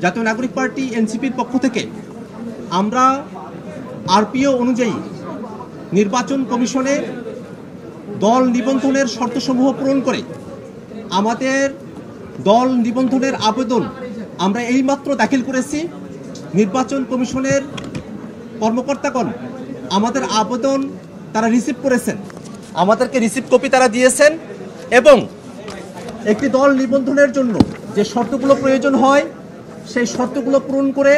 জাতীয় নাগরিক পার্টি এনসিপির পক্ষ থেকে আমরা আরপিও অনুযায়ী নির্বাচন কমিশনে দল নিবন্ধনের শর্তসমূহ পূরণ করে আমাদের দল নিবন্ধনের আবেদন আমরা এইমাত্র দাখিল করেছি। নির্বাচন কমিশনের কর্মকর্তাগণ আমাদের আবেদন তারা রিসিভ করেছেন, আমাদেরকে রিসিভ কপি তারা দিয়েছেন এবং একটি দল নিবন্ধনের জন্য যে শর্তগুলো প্রয়োজন হয় সেই শর্তগুলো পূরণ করে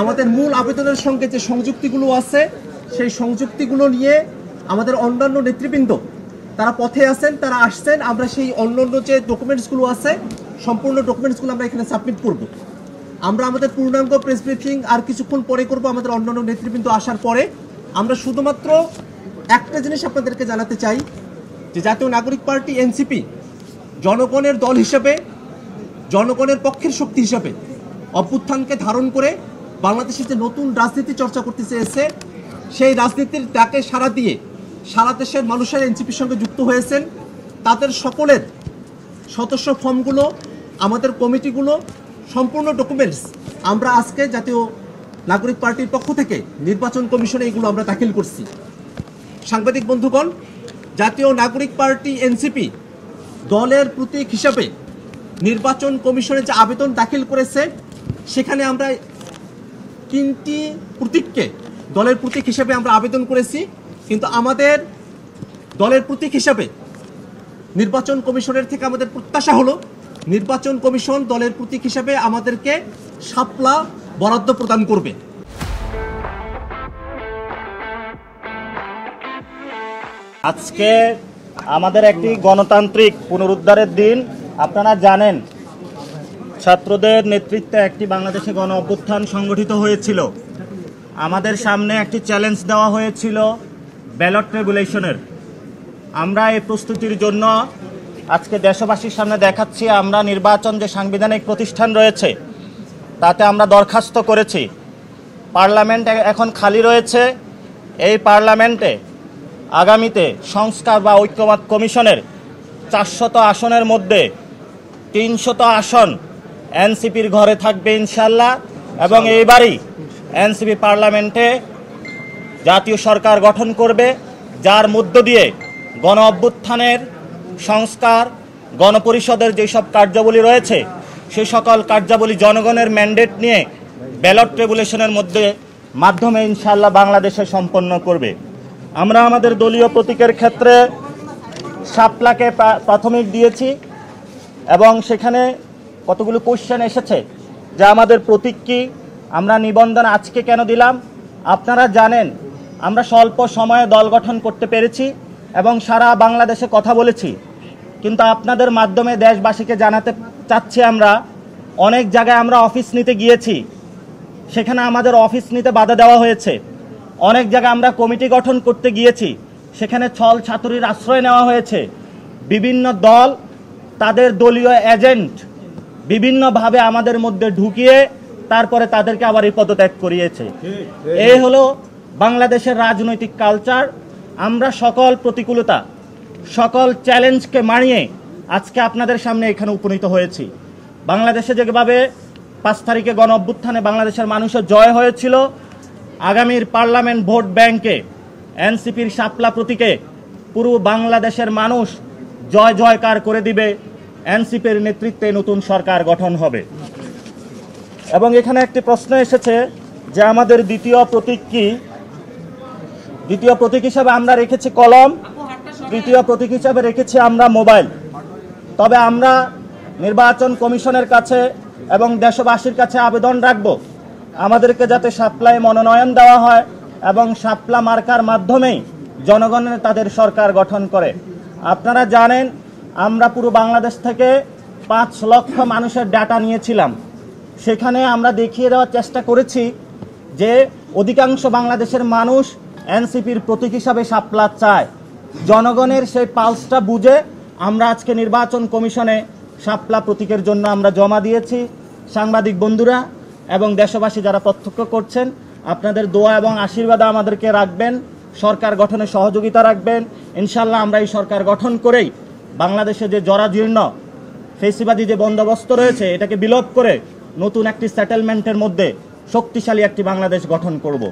আমাদের মূল আবেদনের সঙ্গে যে সংযুক্তিগুলো আছে সেই সংযুক্তিগুলো নিয়ে আমাদের অন্যান্য নেতৃবৃন্দ তারা পথে আছেন, তারা আসছেন। আমরা সেই অন্যান্য যে ডকুমেন্টসগুলো আছে সম্পূর্ণ ডকুমেন্টসগুলো আমরা এখানে সাবমিট করব। আমরা আমাদের পূর্ণাঙ্গ প্রেস ব্রিফিং আর কিছুক্ষণ পরে করব আমাদের অন্যান্য নেতৃবৃন্দ আসার পরে। আমরা শুধুমাত্র একটা জিনিস আপনাদেরকে জানাতে চাই যে জাতীয় নাগরিক পার্টি এনসিপি জনগণের দল হিসেবে, জনগণের পক্ষের শক্তি হিসেবে অভ্যুত্থানকে ধারণ করে বাংলাদেশের যে নতুন রাজনীতি চর্চা করতে চেয়েছে সেই রাজনীতির ডাকে সাড়া দিয়ে সারা দেশের মানুষের এনসিপির সঙ্গে যুক্ত হয়েছেন। তাদের সকলের সদস্য ফর্মগুলো, আমাদের কমিটিগুলো, সম্পূর্ণ ডকুমেন্টস আমরা আজকে জাতীয় নাগরিক পার্টির পক্ষ থেকে নির্বাচন কমিশনে এগুলো আমরা দাখিল করছি। সাংবাদিক বন্ধুগণ, জাতীয় নাগরিক পার্টি এনসিপি দলের প্রতীক হিসাবে নির্বাচন কমিশনে যে আবেদন দাখিল করেছে সেখানে আমরা 3টি প্রতীককে দলের প্রতীক হিসাবে আমরা আবেদন করেছি, কিন্তু আমাদের দলের প্রতীক হিসাবে নির্বাচন কমিশনের থেকে আমাদের প্রত্যাশা হলো নির্বাচন কমিশন দলের প্রতীক হিসাবে আমাদেরকে শাপলা বরাদ্দ প্রদান করবে। আজকে আমাদের একটি গণতান্ত্রিক পুনরুদ্ধারের দিন। আপনারা জানেন ছাত্রদের নেতৃত্বে একটি বাংলাদেশে গণ অভ্যুত্থান সংগঠিত হয়েছিল। আমাদের সামনে একটি চ্যালেঞ্জ দেওয়া হয়েছিল ব্যালট রেগুলেশনের। আমরা এই প্রস্তুতির জন্য আজকে দেশবাসীর সামনে দেখাচ্ছি আমরা নির্বাচন যে সাংবিধানিক প্রতিষ্ঠান রয়েছে তাতে আমরা দরখাস্ত করেছি। পার্লামেন্ট এখন খালি রয়েছে। এই পার্লামেন্টে আগামীতে সংস্কার বা ঐক্যমত কমিশনের 400 আসনের মধ্যে 300 আসন এনসিপির ঘরে থাকবে ইনশাল্লাহ। এবং এইবারই এনসিপি পার্লামেন্টে জাতীয় সরকার গঠন করবে, যার মধ্য দিয়ে গণ অভ্যুত্থানের সংস্কার, গণপরিষদের যেসব কার্যাবলী রয়েছে সেই সকল কার্যাবলী জনগণের ম্যান্ডেট নিয়ে ব্যালট রেগুলেশনের মাধ্যমে ইনশাল্লাহ বাংলাদেশে সম্পন্ন করবে। আমরা আমাদের দলীয় প্রতীকের ক্ষেত্রে শাপলাকে প্রাথমিক দিয়েছি এবং সেখানে কতগুলো কোশ্চেন এসেছে যে আমাদের প্রতীক কি, আমরা নিবন্ধন আজকে কেন দিলাম। আপনারা জানেন আমরা স্বল্প সময়ে দল গঠন করতে পেরেছি এবং সারা বাংলাদেশে কথা বলেছি, কিন্তু আপনাদের মাধ্যমে দেশবাসীকে জানাতে চাচ্ছি আমরা অনেক জায়গায় আমরা অফিস নিতে গিয়েছি, সেখানে আমাদের অফিস নিতে বাধা দেওয়া হয়েছে। অনেক জায়গায় আমরা কমিটি গঠন করতে গিয়েছি, সেখানে ছল ছাত্রীর আশ্রয় নেওয়া হয়েছে। বিভিন্ন দল তাদের দলীয় এজেন্ট বিভিন্নভাবে আমাদের মধ্যে ঢুকিয়ে তারপরে তাদেরকে আবার এই পদত্যাগ করিয়েছে। এই হলো বাংলাদেশের রাজনৈতিক কালচার। আমরা সকল প্রতিকূলতা, সকল চ্যালেঞ্জকে মানিয়ে আজকে আপনাদের সামনে এখানে উপনীত হয়েছি। বাংলাদেশে যেভাবে 5 তারিখে গণ অভ্যুত্থানে বাংলাদেশের মানুষের জয় হয়েছিল, আগামীর পার্লামেন্ট ভোট ব্যাংকে এনসিপির শাপলা প্রতীকে পুরো বাংলাদেশের মানুষ জয় জয়কার করে দিবে। এনসিপির নেতৃত্বে নতুন সরকার গঠন হবে। এবং এখানে একটি প্রশ্ন এসেছে যে আমাদের দ্বিতীয় প্রতীক কি। দ্বিতীয় প্রতীক হিসাবে আমরা রেখেছি কলম, তৃতীয় প্রতীক হিসাবে রেখেছি আমরা মোবাইল। তবে আমরা নির্বাচন কমিশনের কাছে এবং দেশবাসীর কাছে আবেদন রাখব আমাদেরকে যাতে শাপলায় মনোনয়ন দেওয়া হয় এবং শাপলা মার্কার মাধ্যমেই জনগণের তাদের সরকার গঠন করে। আপনারা জানেন আমরা পুরো বাংলাদেশ থেকে 5 লক্ষ মানুষের ডাটা নিয়েছিলাম। সেখানে আমরা দেখিয়ে দেওয়ার চেষ্টা করেছি যে অধিকাংশ বাংলাদেশের মানুষ এনসিপির প্রতীক হিসাবে শাপলা চায়। জনগণের সেই পালসটা বুঝে আমরা আজকে নির্বাচন কমিশনে শাপলা প্রতীকের জন্য আমরা জমা দিয়েছি। সাংবাদিক বন্ধুরা এবং দেশবাসী যারা প্রত্যক্ষ করছেন, আপনাদের দোয়া এবং আশীর্বাদ আমাদেরকে রাখবেন, সরকার গঠনে সহযোগিতা রাখবেন। ইনশাল্লাহ আমরা এই সরকার গঠন করেই বাংলাদেশে যে জরাজীর্ণ ফেসিবাদী যে বন্দোবস্ত রয়েছে এটাকে বিলোপ করে নতুন একটি সেটেলমেন্টের মধ্যে শক্তিশালী একটি বাংলাদেশ গঠন করব।